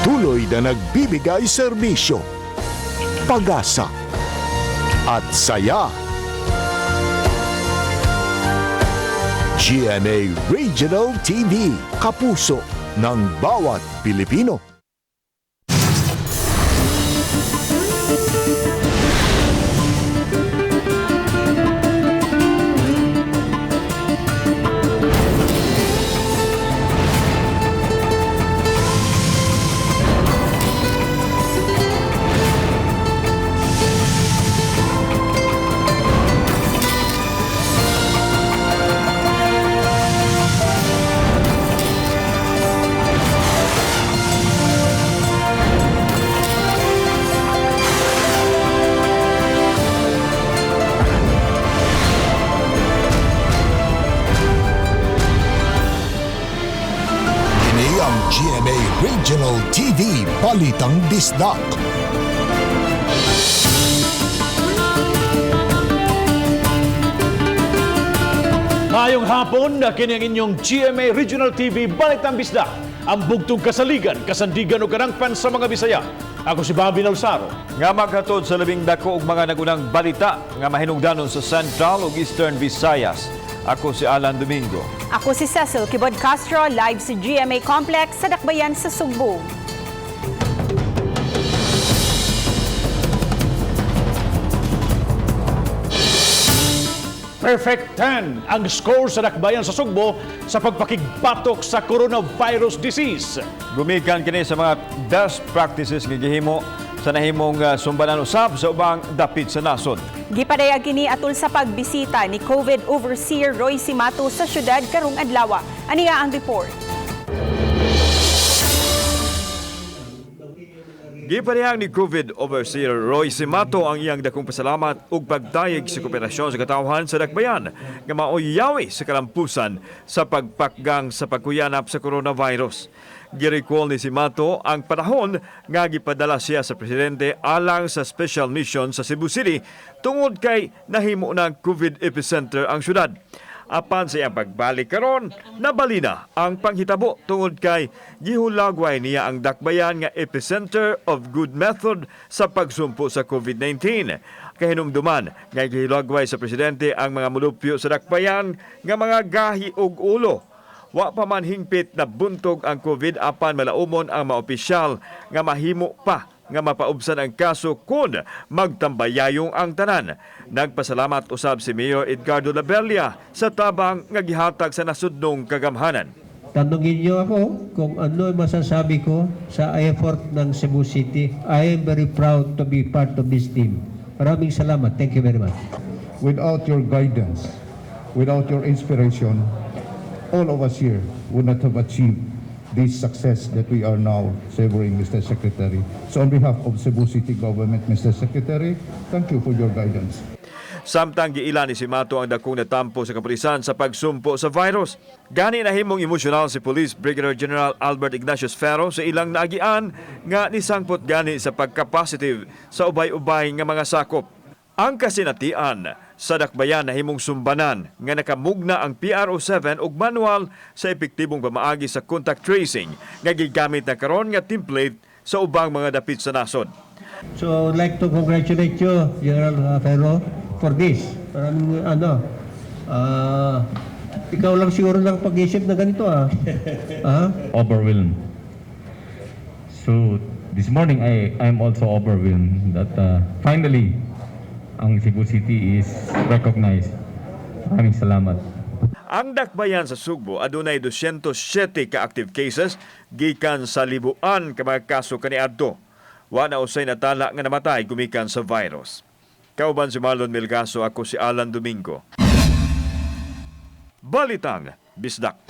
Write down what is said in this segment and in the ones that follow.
patuloy na nagbibigay serbisyo, pag-asa at saya. GMA Regional TV, kapuso ng bawat Pilipino. GMA Regional TV, Balitang Bisdak. Ngayong hapon, kini ang inyong GMA Regional TV, Balitang Bisdak. Ang bugtong kasaligan, kasandigan o karangpan sa mga Bisaya. Ako si Bobby Nausaro. Nga maghatod sa labing dako og mga nagunang balita nga mahinungdanon sa Central ug Eastern Visayas. Ako si Alan Domingo. Ako si Cecil Kibod Castro, live sa GMA Complex sa Dakbayan sa Sugbo. Perfect 10 ang score sa Dakbayan sa Sugbo sa pagpakigbatok sa coronavirus disease. Gumikan kini sa mga best practices nga gihimo sa nahimong sumbanan usab sa ubang dapit sa nasod. Gipadayag kini atol sa pagbisita ni COVID Overseer Roy Simato sa syudad karong adlaw. Aniya ang report. Gipadayag ni COVID Overseer Roy Simato ang iyang dakong pasalamat ug pagdayeg sa kooperasyon sa katawhan sa Dakbayan nga maoyawi sa kalampusan sa pagpakgang sa pagkuyanap sa coronavirus. Giricall ni Simato ang panahon nga gipadala siya sa presidente alang sa special mission sa Cebu City tungod kay nahimo ng COVID epicenter ang syudad. Apan sa iyang pagbalik karon, nabalina ang panghitabo tungod kay gihulagway niya ang Dakbayan nga epicenter of good method sa pagsumpo sa COVID-19. Kahinumduman nga gihulagway sa presidente ang mga mulupyo sa Dakbayan nga mga gahi ug ulo. Wa pa man hingpit na buntog ang COVID apan malaumon ang mga opisyal nga mahimo pa nga mapaubsan ang kaso kung magtambayayong ang tanan. Nagpasalamat usab si Mayor Edgardo Labella sa tabang nga gihatag sa nasudnong kagamhanan. Tanungin niyo ako kung ano masasabi ko sa effort ng Cebu City. I am very proud to be part of this team. Maraming salamat. Thank you very much. Without your guidance, without your inspiration, all of us here would not have achieved this success that we are now savoring, Mr. Secretary. So on behalf of Cebu City Government, Mr. Secretary, thank you for your guidance. Samtang giila ni Simato ang dakong natampo sa kapulisan sa pagsumpo sa virus. Gani nahimong emosyonal si Police Brigadier General Albert Ignatius Ferro sa ilang naagian nga nisangpot gani sa pagka-positive sa ubay-ubay nga mga sakop. Ang kasinatian sa Dakbayan na himong sumbanan nga nakamugna ang PRO7 ug manual sa epektibong pamaagi sa contact tracing nga gigamit na karon nga template sa ubang mga dapit sa nasod. So I'd like to congratulate you, General Ferro, for this. Parang ikaw lang siguro ng pag-isip na ganito Overwhelmed. So this morning I'm also overwhelmed that finally ang Cebu City is recognized. Maraming salamat. Ang Dakbayan sa Sugbo adunay 207 ka active cases gikan sa libuan ka mga kaso kaniadto. Wa na usay natala nga namatay gumikan sa virus. Kauban si Marlon Melgaso, ako si Alan Domingo. Balitang Bisdak.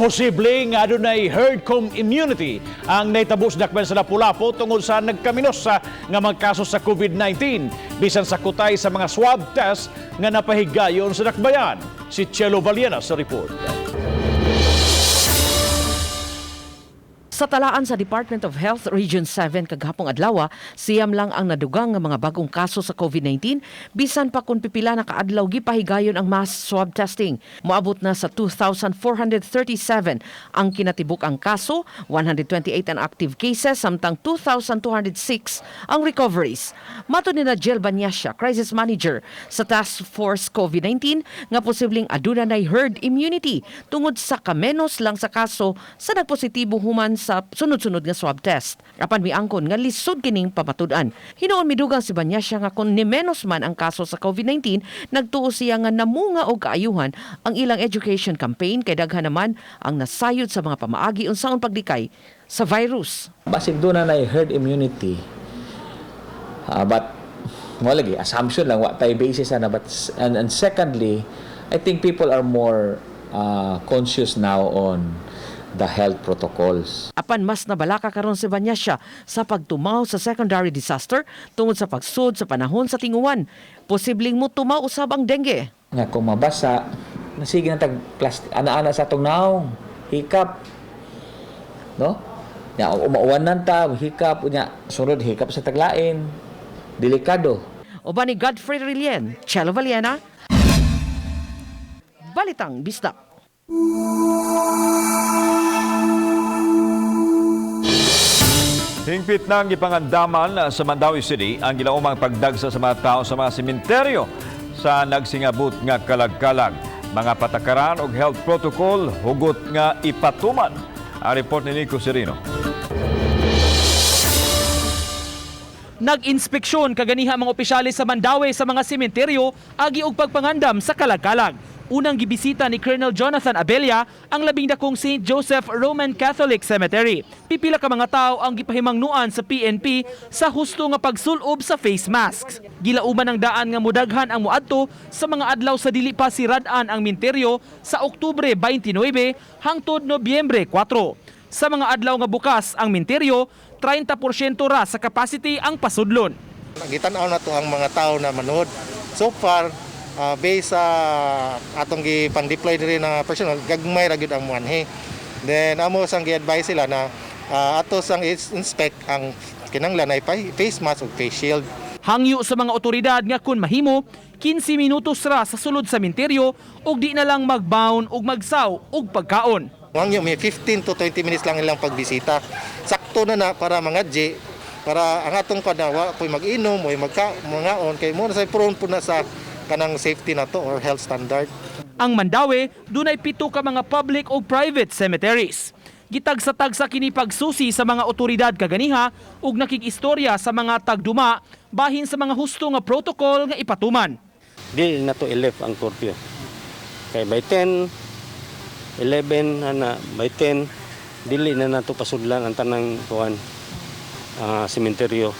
Posible nga adunay herd immunity ang naitabos Dakbayan sa Lapu-Lapu tungod sa nagkaminos sa nga mga kaso sa COVID-19 bisan sa kutay sa mga swab test nga napahigayon sa Dakbayan. Si Chelo Valiena sa report. Sa talaan sa Department of Health Region 7 kagahapong adlaw, siyam lang ang nadugang nga mga bagong kaso sa COVID-19 bisan pa kun pipila na kaadlaw gipahigayon ang mass swab testing. Moabot na sa 2,437 ang kinatibuk ang kaso, 128 ang active cases samtang 2,206 ang recoveries. Mato ni Jill Banyasya, crisis manager sa Task Force COVID-19, nga posibleng aduna nay herd immunity tungod sa kamenos lang sa kaso sa nagpositibo human sa sunod-sunod nga swab test. Apan miangkon nga lisod kining pamatud-an. Hinuon midugang si Banyasya nga kung ni menos man ang kaso sa COVID-19, nagtuo siya nga namunga og kaayuhan ang ilang education campaign kay daghan naman ang nasayod sa mga pamaagi unsaon pagdikay sa virus. Basig doon na herd immunity. But mo lagi assumption lang wa tay basis na, but and secondly, I think people are more conscious now on the health protocols. Apan mas nabalaka karon si Banyasya sa pagtumaw sa secondary disaster tungod sa pagsud sa panahon sa tinguan. Posibleng mo tumaw usab ang dengue. Nga kung mabasa, nasige na tag plastic ana-ana sa tong naong hikap. No? Ya umauwanan ta, hikap unya sunod hikap sa taglain. Delikado. Uban ni Godfrey Rilien, Chelo Valiena, Balitang Bisdak. Hingpit nang ipangandaman sa Mandawi City ang ginaumang pagdagsa sa mga tao sa mga sementeryo sa nagsingabot nga kalag-kalag. Mga patakaran o health protocol hugot nga ipatuman. Ang report ni Nico Serino. Nag-inspeksyon kaganiha mga opisyalis sa Mandawi sa mga sementeryo agi og pagpangandam sa kalag-kalag. Unang gibisita ni Colonel Jonathan Abella ang labing dakong St. Joseph Roman Catholic Cemetery. Pipila ka mga tao ang gipahimangnuan sa PNP sa husto nga pagsulob sa face masks. Gilauman ang daan nga mudaghan ang muadto sa mga adlaw sa dili pa sirad-an ang minteryo sa Oktubre 29 hangtod Nobyembre 4. Sa mga adlaw nga bukas ang minteryo, 30% ra sa capacity ang pasudlon. Gitanaw na to ang mga tao na manood. So far, based sa atong gi-pan-deploy diri na personnel, gagmay ra gyud ang muanhi. Then amo sang gi-advise sila na ato sang inspect ang kinahanglan ay face mask ug face shield. Hangyo sa mga otoridad nga kun mahimo, 15 minutos ra sa sulod sa minteryo ug di na lang magbound ug magsaw ug pagkaon. Hangyo may 15 to 20 minutes lang ilang pagbisita. Sakto na para mga G, para ang atong kanawa koy mag-inom o mangaon kay mo na sa prone po na sa kanang safety na to or health standard. Ang Mandawi, dunay 7 ka mga public o private cemeteries. Gitagsa-tagsa kini pagsusi sa mga otoridad kaganiha ug nakikistorya sa mga tagduma bahin sa mga husto nga protocol nga ipatuman. Di na to 11 ang curfew. Kay by 10, 11 by 10 dili na nato pasudlan ang tanang sementeryo.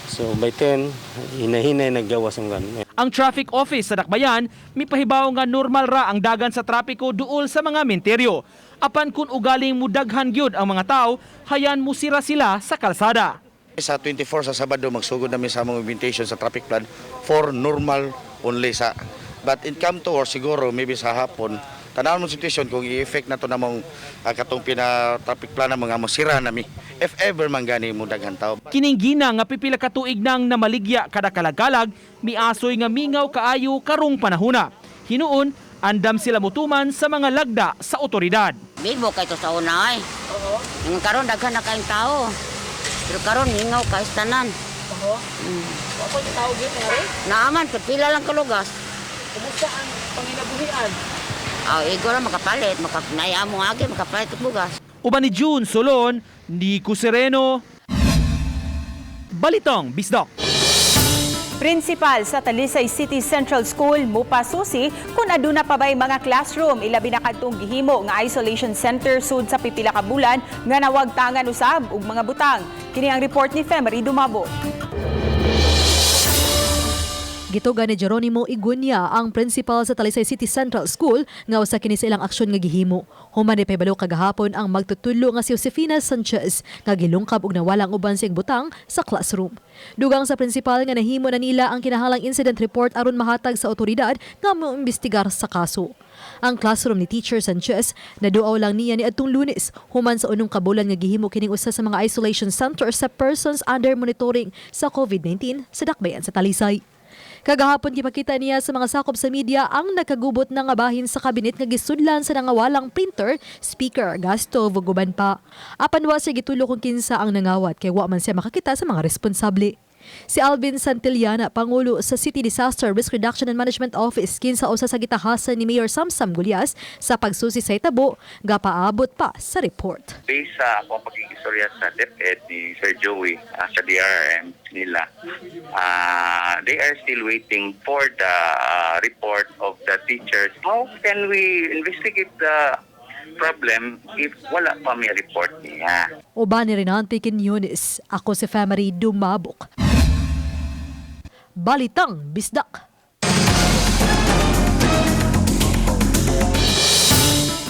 So by 10, hinahinay naggawas ang ganun. Ang traffic office sa Dakbayan, mipahibaw nga normal ra ang dagan sa trapiko duol sa mga minteryo. Apan kung ugaling mudaghan gyud ang mga tao, hayan musira sila sa kalsada. Sa 24 sa Sabado, magsugod namin sa mga invitation sa traffic plan for normal only sa. But it come to or siguro maybe sa hapon, tanaw mong situation kung i-effect na to namang katong pina-traffic plan na mga masira nami. If ever man gani mo daghan tao. Kining gina nga pipila ka tuig nang namaligya kada kalag-kalag, miasoy nga mingaw kaayo karong panahona. Hinuon, andam sila mutuman sa mga lagda sa otoridad. Bibo kay to sa una ay. Ang karon daghan na kaayong tao. Pero karon mingaw kay tanan. Ako yung tao gyud nga rin. Naaman kud pila lang ka lugas. Kumusta ang panginabuhian? Igor makapalit, makapnaya mo agi makapalit og bugas. Uban ni June Solon, Nico Sereno, Balitang Bisdak. Principal sa Talisay City Central School mupasusi kung aduna pa bay mga classroom ilabi na kadtong gihimo nga isolation center sud sa pipila ka bulan nga nawagtangan usab og mga butang. Kini ang report ni Femery Dumabo. Gitugan ni Jeronimo Igunya ang principal sa Talisay City Central School nga usa kini sa ilang aksyon nga gihimo. Human ni pahibalo kagahapon ang magtutulo nga si Josefina Sanchez nga gilungkab og nawalang uban siyang butang sa classroom. Dugang sa principal nga nahimo na nila ang kinahanglang incident report aron mahatag sa otoridad nga moimbestigar sa kaso. Ang classroom ni Teacher Sanchez naduaw lang niya ni adtong Lunes human sa unong kabulan nga gihimo kining usa sa mga isolation center sa persons under monitoring sa COVID-19 sa dakbayan sa Talisay. Kagahapon gipakita niya sa mga sakop sa media ang nakagubot na nga bahin sa kabinet nga gisudlan sa nangawalang printer, speaker, gas stove ug uban pa. Apan wa siya gitulo kung kinsa ang nangawat kay wa man siya makakita sa mga responsable. Si Alvin Santillana, Pangulo sa City Disaster Risk Reduction and Management Office, kinsa usa sa gitahasan ni Mayor Samsam Gulyas sa pagsusi sa hitabo, gapaabot pa sa report. Based sa akong pagkikistorya sa DepEd ni Sir Joey sa DRRM nila, they are still waiting for the report of the teachers. How can we investigate the problem if wala pa may report niya? Uban ni Renante Quinones, ako si Family Dumabok. Balitang Bisdak.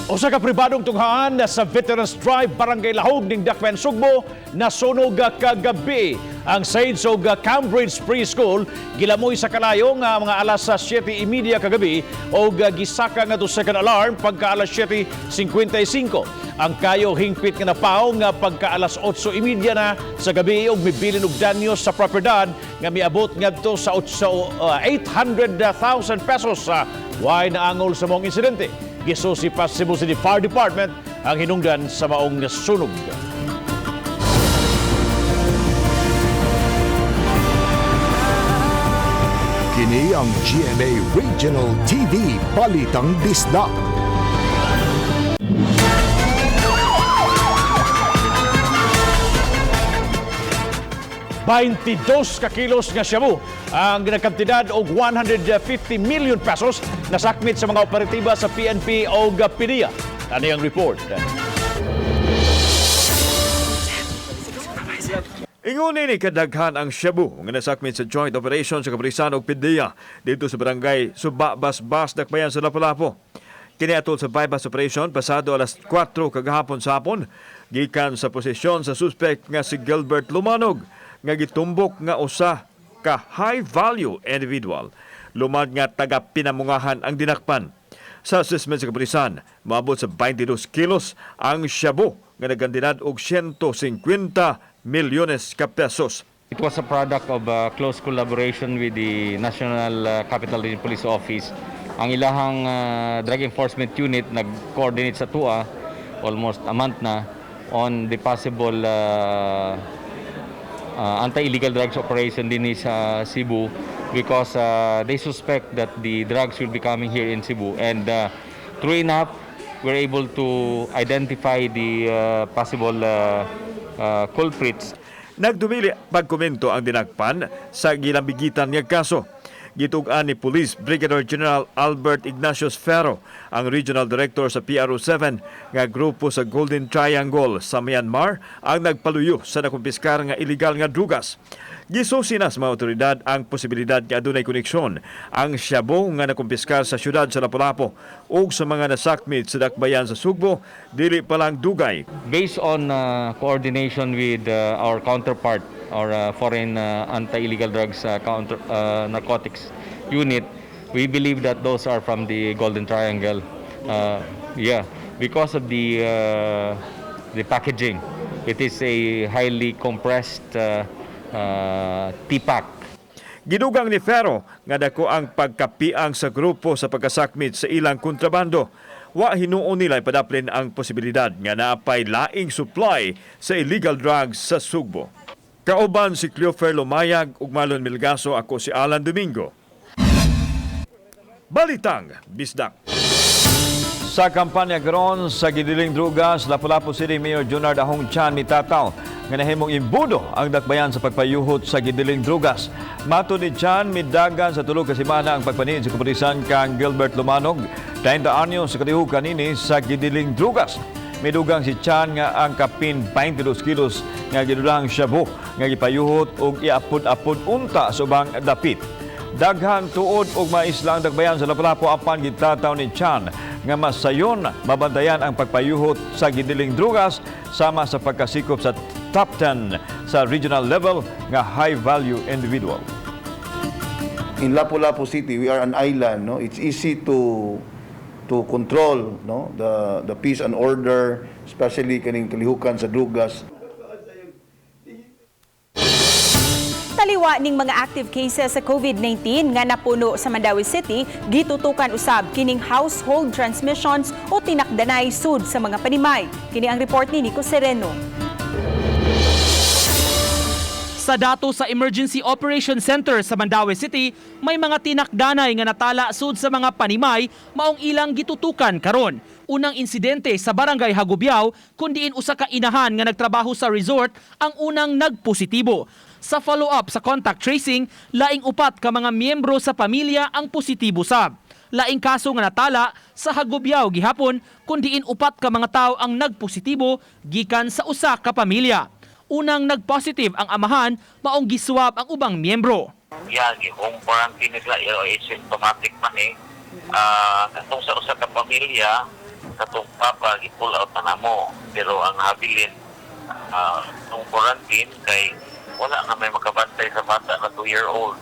Usa ka pribadong tunghaan sa Veterans Drive Barangay Lahog ning Dakbayan Sugbo nasunog kagabi. Ang Saints og Cambridge Preschool gilamoy sa kalayo nga mga alas 7:30 kagabi o gisaka nga to second alarm pagka alas 7:55. Ang kayo hingpit nga napaw nga pagka alas 8:30 na sa gabi og mibilin og danyos sa propiedad nga miabot ngadto sa 800,000 pesos. Why naangol sa mong insidente? Gisusi pa Cebu City Fire Department ang hinungdan sa maong sunog. Kini ang GMA Regional TV Balitang Bisdak. $22 ka kilos nga shabu ang ginakantidad og 150 million pesos nasakmit sa mga operatiba sa PNP o PDEA. Ano yung report? Inguni ni kadaghan ang shabu nga nasakmit sa joint operation sa Kabrisan og PDEA dito sa barangay Subabas-Bas, Dakbayan sa Lapu-Lapu. Kini atol sa bypass operation pasado alas 4 kagahapon sa hapon gikan sa posisyon sa suspect nga si Gilbert Lumanog nga gitumbok nga usa ka high value individual. Lumad nga taga Pinamungahan ang dinakpan. Sa assessment sa Kabrisan, maabot sa 22 kilos ang shabu nga nagantidad og 150 milyones ka pesos. It was a product of close collaboration with the National Capital Region Police Office. Ang ilahang Drug Enforcement Unit nag-coordinate sa TUA almost a month na on the possible anti-illegal drugs operation din sa Cebu because they suspect that the drugs will be coming here in Cebu, and true enough we're able to identify the possible culprits. Nagdumili pagkomento ang dinakpan sa gilambigitan nga kaso. Gitugan ni Police Brigadier General Albert Ignacius Ferro, ang Regional Director sa PRO7 nga grupo sa Golden Triangle sa Myanmar, ang nagpaluyo sa nakumpiskar nga illegal nga drugas. Gisusi na sa mga otoridad ang posibilidad nga adunay koneksyon ang shabu nga nakumpiskar sa syudad sa Lapu-Lapu ug sa mga nasakmit sa Dakbayan sa Sugbo, dili pa lang dugay. Based on coordination with our counterpart, our foreign anti-illegal drugs narcotics unit, we believe that those are from the Golden Triangle. Because of the packaging, it is a highly compressed tipak. Gidugang ni Ferro nga dako ang pagkapiang sa grupo sa pagkasakmit sa ilang kontrabando. Wa hinuon nila ipadaplin ang posibilidad nga naapay laing supply sa illegal drugs sa Sugbo. Kauban si Cleofer Lumayag ug Marlon Milgaso, ako si Alan Domingo. Balitang Bisdak. Sa kampanya karon sa gidiling drugas, Lapu-Lapu City Mayor Junard Ahong Chan mitataw nga nahimong imbudo ang dakbayan sa pagpayuhot sa gidiling drugas. Mato ni Chan, midagan sa tulo ka semana ang pagpanin sa kapulisan kang Gilbert Lumanog, 30 anyos sa katihukan nini sa gidiling drugas. Midugang si Chan nga ang kapin 22 kilos nga gidulang shabu nga gipayuhot og iapod-apod unta sa ubang dapit. Daghang tuod og maislang Dakbayan sa Lapu-Lapu apan gitataw ni Chan nga masayon mabantayan ang pagpayuhot sa gidiling drugas sama sa pagkasikop sa top 10 sa regional level nga high-value individual. In Lapu-Lapu City, we are an island. No, it's easy to control, no, the peace and order, especially kaning kalihukan sa drugas. Taliwa ning mga active cases sa COVID-19 nga napuno sa Mandawi City, gitutukan usab kining household transmissions o tinakdanay sud sa mga panimay. Kini ang report ni Nico Sereno. Sa dato sa Emergency Operations Center sa Mandawi City, may mga tinakdanay nga natala sud sa mga panimay maong ilang gitutukan karon. Unang insidente sa Barangay Hagubiao, kundiin usa ka inahan nga nagtrabaho sa resort ang unang nagpositibo. Sa follow-up sa contact tracing, laing upat ka mga miyembro sa pamilya ang positibo sab. Laing kaso nga natala sa Hagubiao gihapon, kundiin upat ka mga tawo ang nagpositibo gikan sa usa ka pamilya. Unang nag-positive ang amahan, maong giswab ang ubang miyembro. Yan, yung quarantine nila, asymptomatic man eh. Katong sa usa ka pamilya, katong papa, i-pull out na mo. Pero ang habilin, yung quarantine, kay wala nga may makabantay sa bata na 2-year-old.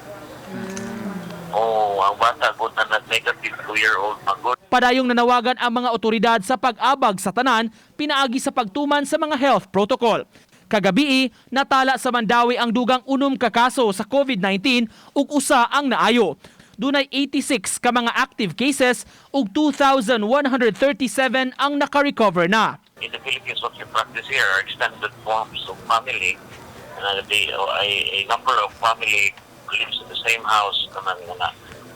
Ang bata good na negative 2-year-old magod. Padayong nanawagan ang mga otoridad sa pag-abag sa tanan, pinaagi sa pagtuman sa mga health protocol. Kagabi, natala sa Mandawi ang dugang 6 ka kaso sa COVID-19 ug usa ang naayo. Dunay 86 ka mga active cases ug 2,137 ang naka-recover na. In the Philippines, what we practice here are extended forms of family. A number of family lives in the same house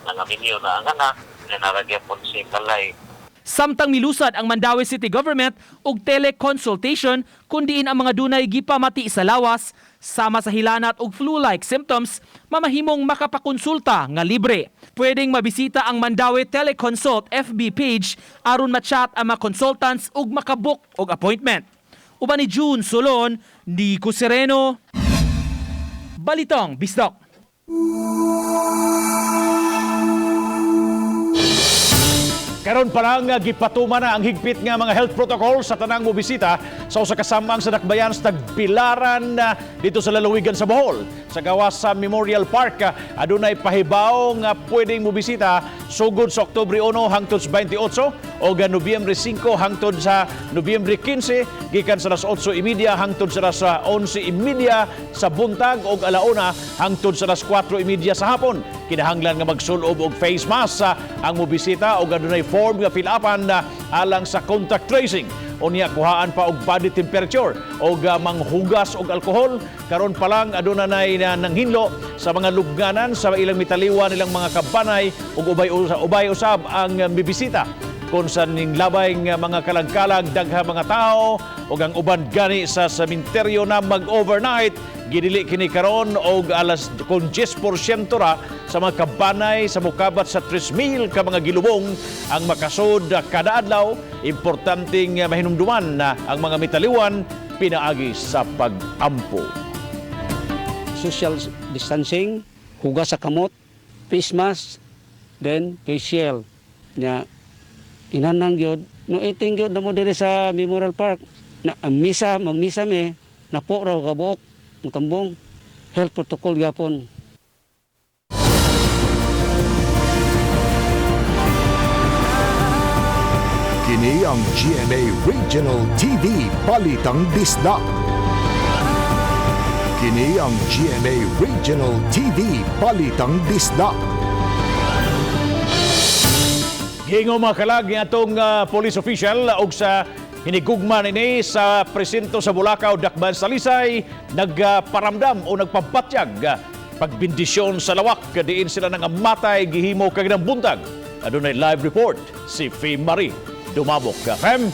nangaminyo na ang anak na naragyapon si kalay. Samtang milusad ang Mandawi City Government og teleconsultation kundiin ang mga dunay gipamati sa lawas sama sa hilanat og flu-like symptoms mamahimong makapakonsulta nga libre. Pwedeng mabisita ang Mandawi Teleconsult FB page aron ma-chat ang mga consultants ug makabook og appointment. Uban ni June Solon, Nico Sereno, Balitang Bisdak. Karon pa lang gipatuman na ang higpit nga mga health protocol sa tanang mobisita sa usa ka samang sa Dakbayan sa Tagbilaran dito sa lalawigan sa Bohol. Sa gawas sa Memorial Park, adunay pahibaw nga pwedeng mobisita sugod sa Oktubre 1 hangtod sa 28 o Nobyembre 5 hangtod sa Nobyembre 15 gikan sa alas 8:30 hangtod sa alas 11:30 sa buntag o alauna hangtod sa alas 4:30 sa hapon. Kinahanglan nga magsulob og face mask ang mobisita o adunay form nga fill-upan alang sa contact tracing. Unya kuhaan pa og body temperature o manghugas og alkohol. Karon pa lang adunay nanghinlo sa mga lubnganan sa ilang mitaliwan nilang mga kabanay ug ubay usab ang bibisita. Kung sa ning labay nga mga kalagkalag dagha mga tao ug ang uban gani sa sementeryo na mag-overnight, gidili kini karon og alas 10% ra sa mga kabanay sa mukabat sa 3,000 ka mga gilubong ang makasud kada adlaw. Importanteng mahinumduman na ang mga mitaliwan pinaagi sa pag-ampo. Social distancing, hugas sa kamot, face mask, then facial. Nya inanang gyud no iting gyud mo diri sa Memorial Park na magmisa me napo raw kabuok ng tambong health protocol gyapon. Kini ang GMA Regional TV Balitang Bisdak. Kini ang GMA Regional TV Balitang Bisdak. Hingo mga kalag atong police official og sa hinigugman ini sa presinto sa Bulacau, Dakbayan sa Talisay, nagparamdam o nagpabatyag pagbindisyon sa lawak diin sila nangamatay gihimo kag ng buntag. Adunay live report si Fee Marie Dumabok. Fem.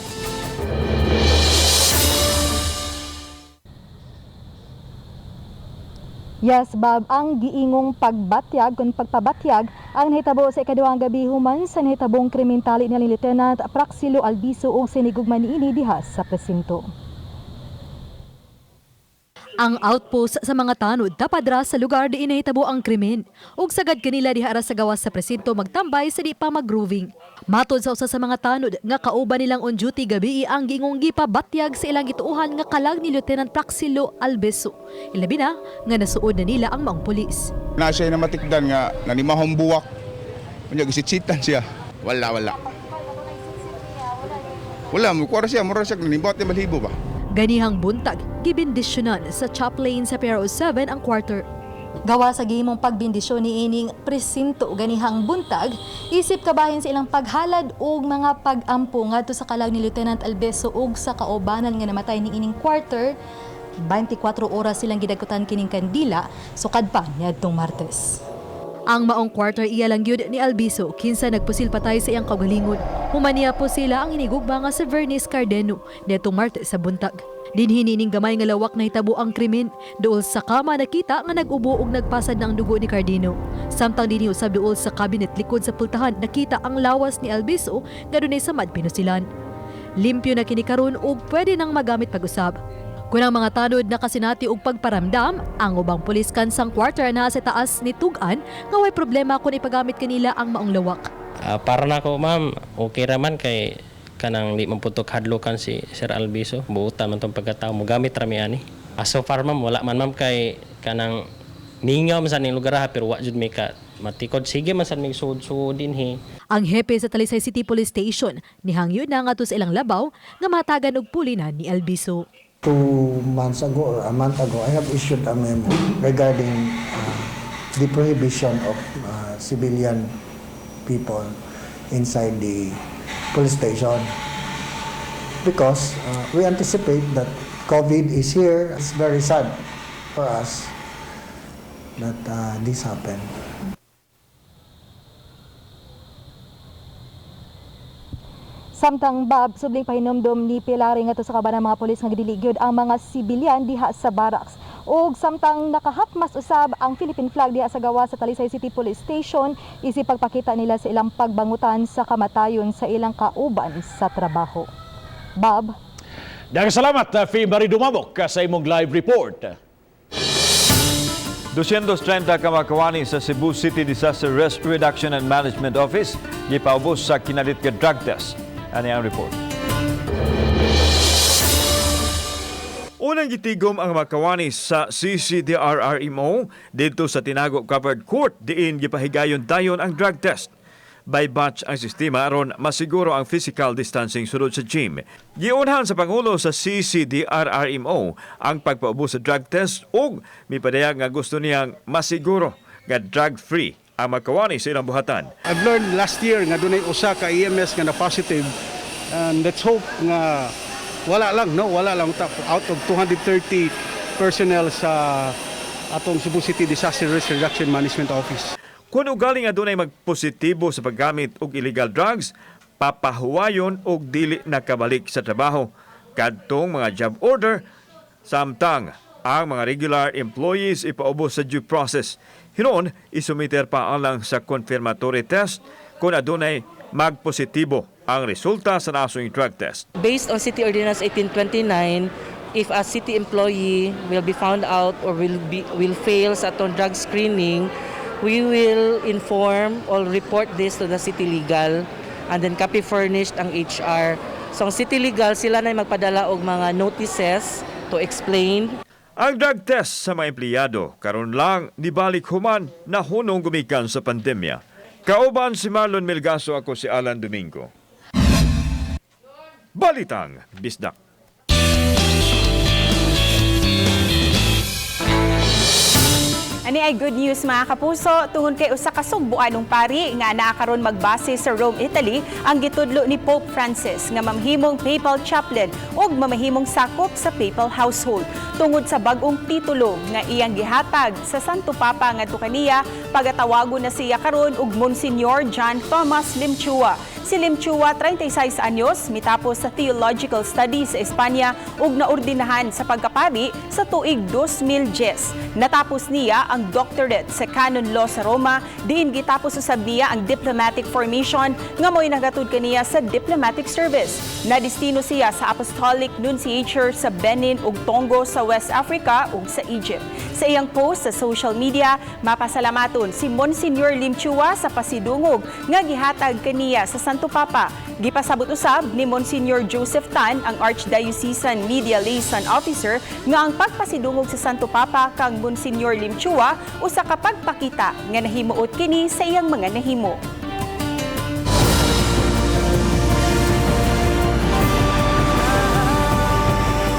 Yes, Bob, ang giingong pagbatyag kung pagpabatyag ang nahitabo sa ikaduhang gabi human sa nahitabong krimentali ni Lieutenant Praxilo Albiso o sinigugman niini diha sa presinto. Ang outpost sa mga tanod tapadra sa lugar di inahitabo ang krimen ug sagad kanila dihara sa gawas sa presinto magtambay sa di pa mag-grooving. Matod sa usa sa mga tanod nga kauban nilang on duty gabi ang gingong gipabatyag sa ilang gituohan nga kalag ni Lieutenant Praxilo Albeso. Ilabi na nga nasuod na nila ang maong pulis. Na siya na matikdan nga nanimahong buwak. Unya gisitsitan siya. Wala. Wala mo kuwara siya mura siya nanimbat ni balhibo ba. Ganihang buntag gibindisyonan sa top lane sa PRO 7 ang quarter. Gawa sa gihimong pagbindisyon ni ining presinto ganihang buntag, isip kabahin sa ilang paghalad ug mga pag-ampo ngadto sa kalag ni Lieutenant Albeso ug sa kaubanan nga namatay ni ining quarter. 24 oras silang gidagutan kining kandila sukad pa niadtong Martes. Ang maong quarter iya lang gyud ni Albiso kinsa nagpusil patay sa iyang kaugalingon. Humaniya po sila ang hinigugma nga si Vernice Cardeno netong Martes sa buntag. Dinhinining gamay nga lawak na hitabo ang krimen. Duol sa kama nakita nga nag-ubo ug nagpasad na ang dugo ni Cardeno. Samtang dinhi usab duol sa cabinet likod sa pultahan nakita ang lawas ni Albiso nga dunay samad pinusilan. Limpyo na kini karon ug pwede nang magamit pag-usab. Kunang mga tanod na kasinati og pagparamdam, ang ubang pulis kansang quarter na sa taas ni Tugan nga way problema kung ipagamit kanila ang maong lawak. Para na ko ma'am, okay raman kay kanang di man putok hadlokan si Sir Albiso. Buutan man tong pagkatao mo gamit rami ani. So far ma'am wala man ma'am kay kanang ningaw man sa ning lugar ha pero wa jud may ka matikod sige man sa ning sud dinhi. Ang hepe sa Talisay City Police Station nihangyo na nga sa ilang labaw nga matagan og pulinan ni Albiso. 2 months ago or a month ago, I have issued a memo regarding the prohibition of civilian people inside the police station because we anticipate that COVID is here. It's very sad for us that this happened. Samtang Bob, subling pahinomdom ni Pilari nga to sa kaban ng mga polis nga gidiligyod ang mga sibilyan diha sa barracks. Ug samtang nakahapmas usab ang Philippine flag diha sa gawa sa Talisay City Police Station, isip pagpakita nila sa ilang pagbangutan sa kamatayon sa ilang kauban sa trabaho. Bob. Daghang salamat, Fee Marie Dumabok sa imong live report. 230 ka makawani sa Cebu City Disaster Risk Reduction and Management Office gipaubos sa kinalit nga drug test. Ano ang report? Unang gitigom ang makawani sa CCDRRMO dito sa Tinago Covered Court diin gipahigayon dayon ang drug test. By batch ang sistema aron masiguro ang physical distancing sulod sa gym. Giunhan sa Pangulo sa CCDRRMO ang pagpaubos sa drug test ug mipadayag nga gusto niyang masiguro nga drug-free ang makawani sa ilang buhatan. I've learned last year nga dunay usa ka EMS nga na positive and let's hope nga wala lang out of 230 personnel sa atong Cebu City Disaster Risk Reduction Management Office. Kung ugaling nga dunay magpositibo sa paggamit og illegal drugs, papahuwayon og dili nakabalik sa trabaho kadtong mga job order samtang ang mga regular employees ipaubos sa due process. Hinon, isumiter pa alang sa confirmatory test kung adunay magpositibo ang resulta sa nasong drug test. Based on City Ordinance 1829, if a city employee will be found out or will fail sa atong drug screening, we will inform or report this to the City Legal and then copy furnished ang HR. So ang City Legal, sila na magpadala og mga notices to explain. Ang drug test sa mga empleyado karon lang nibalik human na hunong gumikan sa pandemya. Kauban si Marlon Melgaso, ako si Alan Domingo. Balitang Bisdak. Ani ay good news mga kapuso, tuhon kay usa ka sugbuanong pari nga naa karon magbase sa Rome, Italy ang gitudlo ni Pope Francis nga mamahimong papal chaplain ug mamahimong sakop sa papal household tungod sa bag-ong titulo nga iyang gihatag sa Santo Papa ngadto kaniya pagatawagon na siya karon og Monsignor John Thomas Limchua Si Lim Chua, 36 anyos, mitapos sa Theological Studies sa Espanya ug naordinahan sa pagkapari sa tuig 2010. Natapos niya ang doctorate sa Canon Law sa Roma, diin gitapos usab niya ang diplomatic formation nga mo'y nagatud kaniya sa diplomatic service. Nadistino siya sa Apostolic Nunciature sa Benin ug Togo sa West Africa ug sa Egypt. Sa iyang post sa social media, mapasalamaton si Monsignor Lim Chua sa pasidungog nga gihatag kaniya sa Santo Papa. Gipasabot usab ni Monsignor Joseph Tan, ang Archdiocesan Media Liaison Officer, nga ang pagpasidungog sa Santo Papa kang Monsignor Lim Chua usa ka pagpakita nga nahimuot kini sa iyang mga nahimo.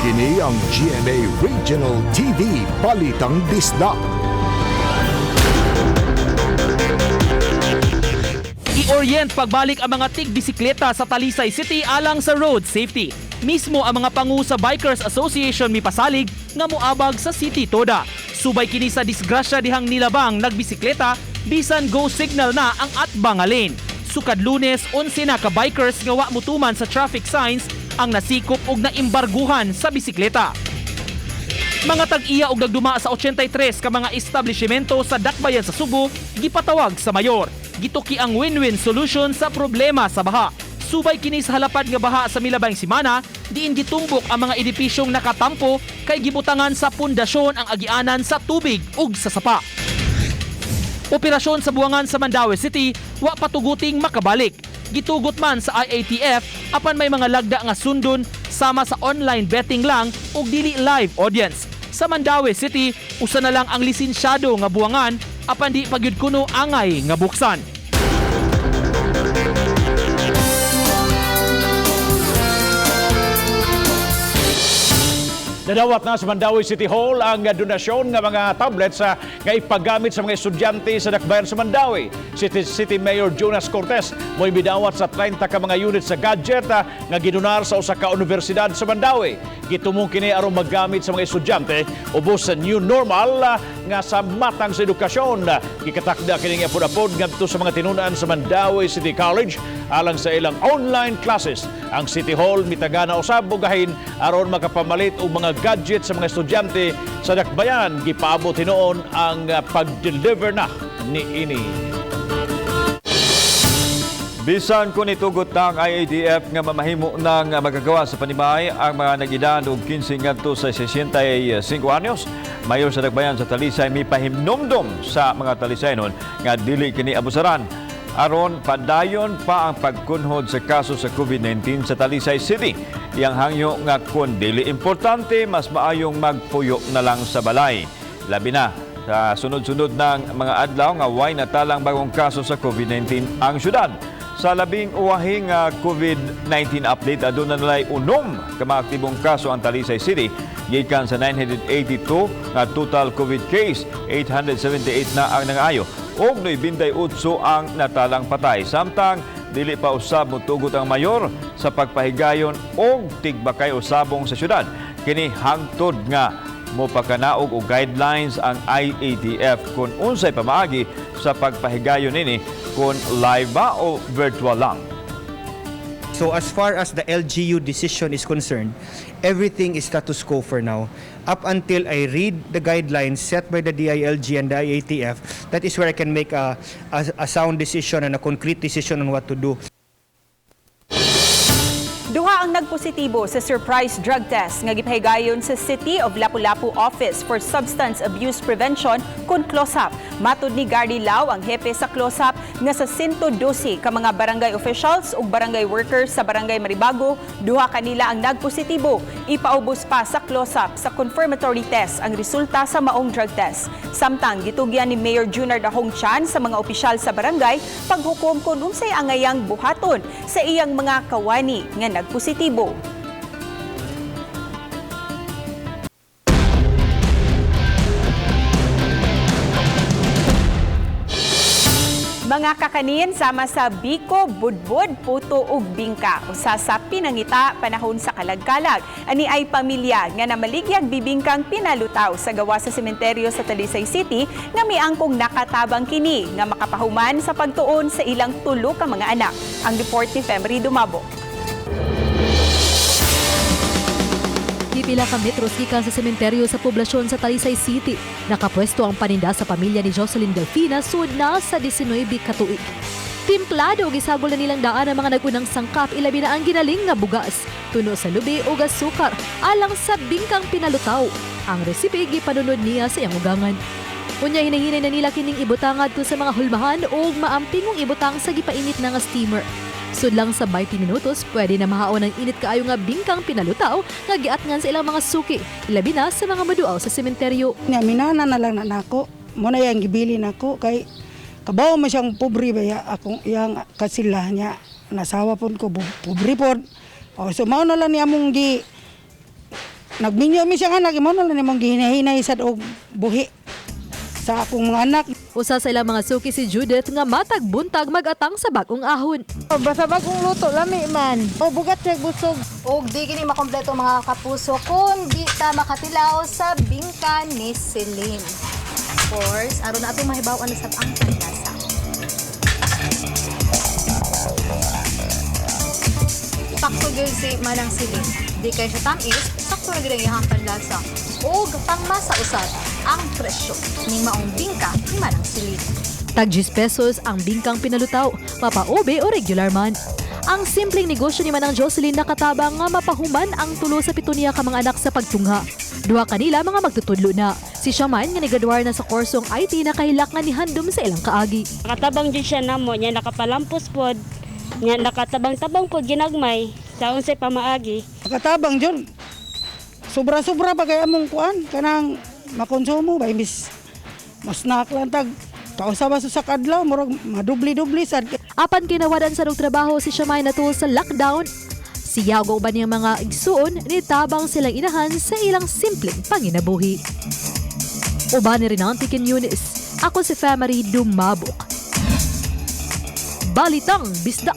Kini ang GMA Regional TV Balitang Disda. I-orient pagbalik ang mga tig-bisikleta sa Talisay City alang sa road safety. Mismo ang mga pangu sa Bikers Association mipasalig nga moabag sa city toda. Subay kini sa disgrasya dihang nilabang nagbisikleta bisan go signal na ang atbang nga lane. Sukad Lunes, 11 na ka bikers nga wa mutuman sa traffic signs ang nasikop og naimbarguhan sa bisikleta. Mga tag-iya og nagduma sa 83 ka mga establishmento sa Dakbayan sa Subo gipatawag sa mayor. Gituki ang win-win solution sa problema sa baha. Subay kini sa halapad nga baha sa milabayng simana, diin gitumbok ang mga edipisyong nakatampo kay gibutangan sa pundasyon ang agianan sa tubig ug sa sapa. Operasyon sa buwangan sa Mandaue City, wa patuguting makabalik. Gitugot man sa IATF apan may mga lagda nga sundon sama sa online betting lang ug dili live audience. Sa Mandaue City, usa na lang ang lisensyado nga buwangan apan di pagyud kuno angay nga buksan. Nadawat na sa Mandaue City Hall ang donasyon ng mga tablets nga ipagamit sa mga estudyante sa Dakbayan sa Mandaue. City Mayor Jonas Cortez mo'y bidawat sa 30 ka mga unit sa gadget nga gidonar sa usa ka universidad sa Mandaue. Gitumong kini aron magamit sa mga estudyante ubos sa new normal nga sa matang sa edukasyon. Gikatakda kini nga pud-apod ngadto sa mga tinunan sa Mandaue City College alang sa ilang online classes. Ang City Hall mitagana usab bugahin aron makapamalit og mga gadget sa mga estudyante sa Dakbayan. Gipaabot hinuon ang pag-deliver na ni ini. Bisan kung itugot ng IATF nga mamahimo ng magagawa sa panimay ang mga nag-edad og 15 ngadto sa 65 anyos, mayor sa Dakbayan sa Talisay may pahimnomdom sa mga Talisaynon nga dili kini abusaran aron padayon pa ang pagkunhod sa kaso sa COVID-19 sa Talisay City. Iyang hangyo nga kung dili importante, mas maayong magpuyo na lang sa balay. Labi na sa sunod-sunod ng mga adlaw nga way natalang bagong kaso sa COVID-19 ang syudad. Sa labing uwahing COVID-19 update, aduna nalay 6 ka mga aktibong kaso ang Talisay City. Gikan sa 982 nga total COVID case, 878 na ang nangayo. Og 98 ang natalang patay. Samtang dili pa usab motugot ang mayor sa pagpahigayon og tigbakay usabong sa syudad. Kini hangtod nga mopakanaog og guidelines ang IATF kung unsay pamaagi sa pagpahigayon nini kung live ba o virtual lang. So as far as the LGU decision is concerned, everything is status quo for now. Up until I read the guidelines set by the DILG and the IATF, that is where I can make a sound decision and a concrete decision on what to do. Duha ang nagpositibo sa surprise drug test nga gipahigayon sa City of Lapu-Lapu Office for Substance Abuse Prevention kun CLOSAP. Matud ni Gardy Lau, ang hepe sa CLOSAP, nga sa 112 ka mga barangay officials ug barangay workers sa barangay Maribago, duha kanila ang nagpositibo. Ipaubos pa sa CLOSAP sa confirmatory test ang resulta sa maong drug test. Samtang gitugyan ni Mayor Junard Ahong Chan sa mga opisyal sa barangay paghukom kung unsay angayang buhaton sa iyang mga kawani nga nagpositibo. Mga kakanin sama sa biko, budbud, puto ug bingka. Usa sa pinangita panahon sa kalagkalag. Ani ay pamilya nga namaligyag bibingkang pinalutaw sa gawa sa sementeryo sa Talisay City nga miangkong nakatabang kini nga makapahuman sa pagtuon sa ilang tulo ka mga anak. Ang report ni Femery Dumabo. Pila ka metros gikan sa sementeryo sa poblasyon sa Talisay City. Nakapwesto ang paninda sa pamilya ni Jocelyn Delfina sud na sa 19 ka tuig. Timplado gisagol na nilang daan ang mga nagunang sangkap ilabi na ang ginaling nga bugas, tuno sa lubi ug asukar alang sa bingkang pinalutaw. Ang resipe gipanunod niya sa iyang ugangan. Unya hinahinay na nila kining ibutang adto sa mga hulmahan ug maampingong ibutang sa gipainit na nga steamer. Sud lang sa 20 minutos, pwede na mahaon ang init kaayo nga bingkang pinalutaw nga giatngan sa ilang mga suki, ilabi na sa mga maduaw sa sementeryo. Nya minana na lang na nako, mo na yang gibili nako kay kabaw man siyang pobre ba akong iyang kasila niya. Nasawa pon ko pobre pod. O so mao na lang ni among gi nagminyo mi siyang anak, mo na lang nimong gihinahinay sad og buhi sa akong mga anak. Usa sa ilang mga suki si Judith nga matag buntag magatang sa bagong ahon. Basta bagong luto, lami man. O bugat siya busog. O di gini makompleto mga kapuso kung di ta makatilaw sa bingka ni Celine. Of course, aron na atong mahibaw-an sa ang panlasa. Sakto gyud si Manang Celine. Di kay siya tamis, sakto na gyud ang iyang panlasa. O pangmasa usad ang presyo ni maong bingka ni Manang Celine. Tag 10 pesos ang bingkang pinalutaw, mapaobe o regular man. Ang simpleng negosyo ni Manang Jocelyn nakatabang nga mapahuman ang tulo sa 7 niya ka mga anak sa pagtungha. Duha kanila mga magtutudlo na. Si Shaman nga nigraduar na sa kursong IT na kahilak nga ni handom sa ilang kaagi. Nakatabang din siya namo, niya nakapalampos pod, niya nakatabang-tabang pod ginagmay sa unsay pamaagi. Nakatabang jud. Sobra-sobra pa kay among kuan kanang makonsumo ba imbis mas naklantag kausa ba sa kadlaw murag madubli-dubli sad. Apan kinawadan sa trabaho si Shamay natul sa lockdown. Siya ug uban niyang mga igsuon nitabang silang inahan sa ilang simpleng panginabuhi. Uban ni Rinanti Quiñones. Ako si Femery Dumabok. Balitang Bisdak.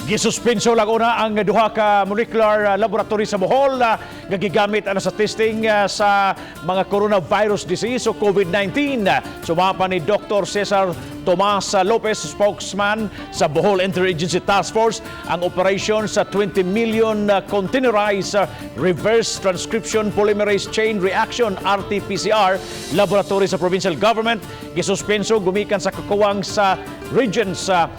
Gisuspenso lang una ang duha ka molecular laboratory sa Bohol nga gigamit sa testing sa mga coronavirus disease o COVID-19. Sumapa ni Dr. Cesar Tomas Lopez, spokesman sa Bohol Interagency Task Force, ang operasyon sa 20 million containerized reverse transcription polymerase chain reaction RT-PCR laboratory sa provincial government. Gisuspenso gumikan sa kakuwang sa regions sa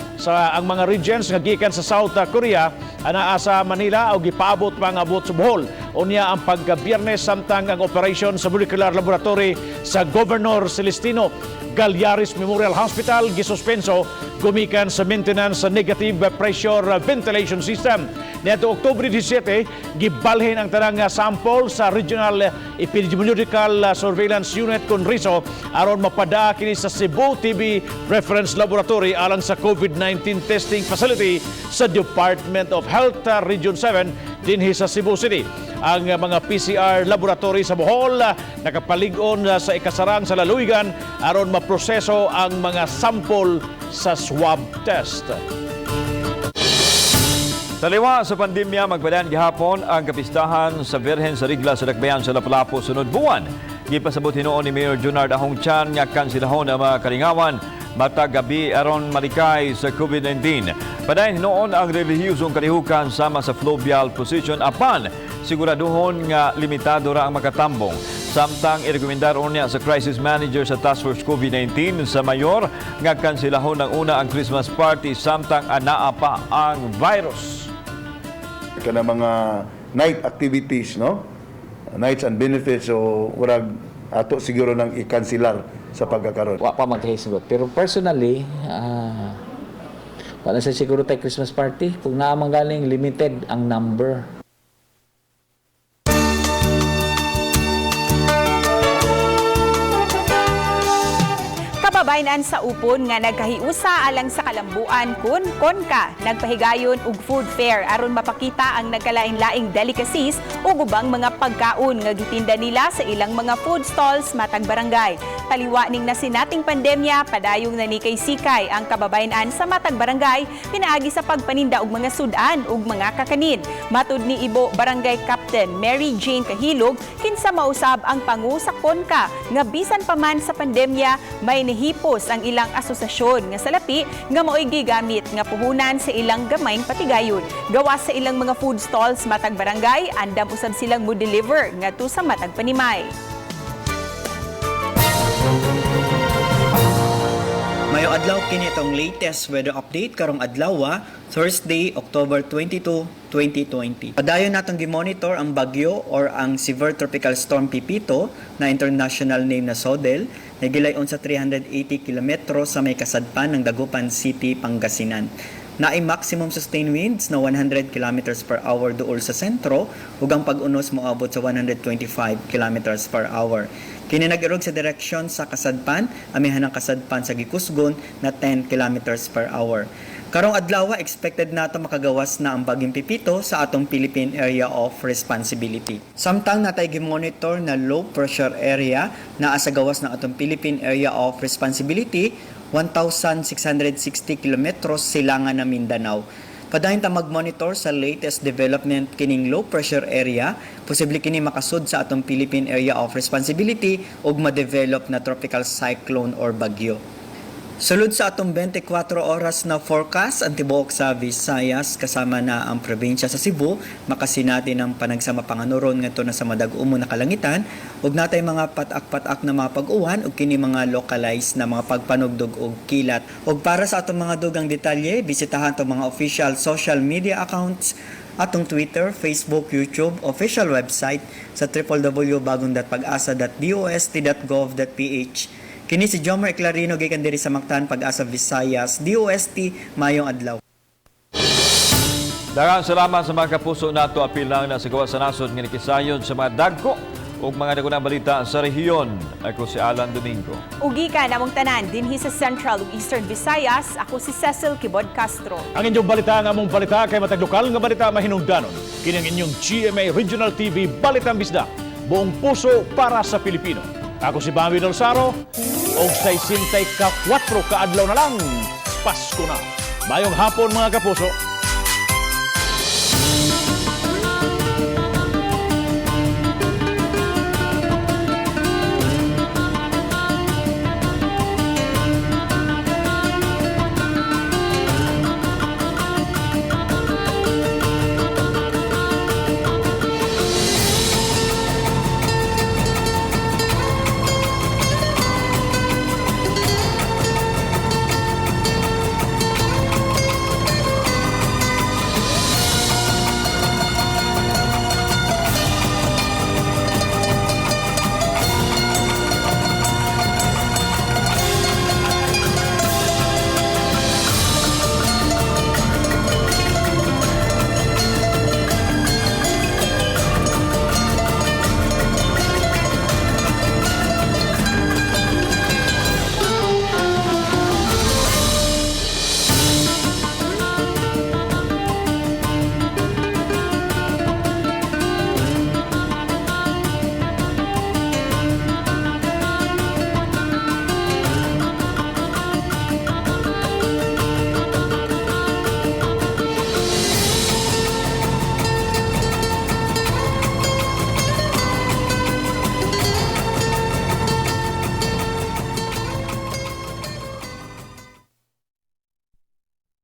ang mga regions nga gikan sa South Korea anaa sa Manila o gipaabot pang-abot sa Bohol. Unya ang pagka-Biyernes samtang ang operasyon sa molecular laboratory sa Governor Celestino Galyaris Memorial Hospital gisuspenso gumikan sa maintenance sa negative pressure ventilation system. Nito Oktubre 17 gibalhin ang tanang sample sa Regional Epidemiological Surveillance Unit Conriso aron mapada kini sa Cebu TB Reference Laboratory alang sa COVID-19 testing facility sa Department of Health Region 7 dinhi sa Cebu City. Ang mga PCR laboratory sa Bohol nakapalig-on sa ikasarang sa Laluigan aron maproseso ang mga sample sa swab test. Taliwa sa pandemya, magpadaan gihapon ang kapistahan sa Birhen sa Rigla sa Dakbayan sa Lapu-Lapu sunod buwan. Gipasabot hinuon ni Mayor Junard Ahong Chan nga kansilahon ang mga kalingawan matag gabi aron malikay sa COVID-19. Padayon hinuon ang relihiyosong kalihukan sama sa fluvial position apan siguraduhon nga limitado ra ang makatambong. Samtang irekomendar unya sa crisis manager sa Task Force COVID-19 sa mayor nga kansilahon ng una ang Christmas party samtang anaa pa ang virus. Kana mga night activities, no? Nights and benefits, so warag ato siguro nang i-cancelar sa pagkakaroon. Wa pa magkahisgot. Pero personally, wala sa siguro tayo Christmas party. Kung naamang galing, limited ang number. Kababayan sa upon nga nagkahiusa alang sa kalambuan kun ka nagpahigayon og food fair aron mapakita ang nagkalain-laing delicacies ug ubang mga pagkaon nga gitinda nila sa ilang mga food stalls matag barangay. Taliwa ning nasinating pandemya, padayong nanikay sikay ang kababayan sa matag barangay, pinaagi sa pagpaninda og mga sudan ug mga kakanin. Matud ni Ibo Barangay Captain Mary Jane Kahilog, kinsa mausab ang pangu sa Konka nga bisan pa man sa pandemya, may nihipos ang ilang asosasyon nga salapi nga mao'y gigamit nga puhunan sa ilang gamayng patigayon. Gawas sa ilang mga food stalls matag barangay, andam usab silang mo-deliver ngadto sa matag panimay. Mayo adlaw kini itong latest weather update karong adlaw, Thursday, October 22, 2020. Padayon natong gi-monitor ang bagyo or ang severe tropical storm Pipito na international name na SODEL na gilayon sa 380 km sa may kasadpan ng Dagupan City, Pangasinan. Naay maximum sustained winds na 100 km per hour duol sa sentro ug ang pag-unos moabot sa 125 km per hour. Kini nag-irog sa direksyon sa kasadpan, amihan ng kasadpan sa Gikusgon na 10 km per hour. Karong adlaw, expected nato makagawas na ang bagyong Pipito sa atong Philippine Area of Responsibility. Samtang natay gi-monitor na low pressure area na sa gawas ng atong Philippine Area of Responsibility, 1,660 kilometros silangan na Mindanao. Padayon ta mag-monitor sa latest development kining low pressure area, posible kini makasud sa atong Philippine Area of Responsibility ug ma-develop na tropical cyclone or bagyo. Sulod sa atong 24 oras na forecast, ang tibuok sa Visayas kasama na ang probinsya sa Cebu, makasinati ng panagsama panganuron ngadto na sa madag-umo na kalangitan, ug natay mga patak-patak na mga pag-uwan ug kini mga localized na mga pagpanugdog ug kilat. Ug para sa atong mga dugang detalye, bisitahan atong mga official social media accounts, atong Twitter, Facebook, YouTube, official website sa www.bagasa.dost.gov.ph. Kini si Jomar Clarino gikan diri sa Mactan, Pag-asa, Visayas, DOST, mayong adlaw. Daghang salamat sa mga kapuso nato, apil lang na sa gawa sa nasod nga nikisayon sa mga dagko ug mga dagunang balita sa rehiyon. Ako si Alan Domingo. Ugi ka namong tanan dinhi sa Central ug Eastern Visayas, ako si Cecil Kibod Castro. Ang inyong balita nga among balita kay matag lokal nga balita mahinungdanon. Kini ang inyong GMA Regional TV Balitang Bisda, buong puso para sa Pilipino. Ako si Bambi Nolsaro, og 64 kaadlaw na lang, Pasko na. Mayong hapon mga kapuso.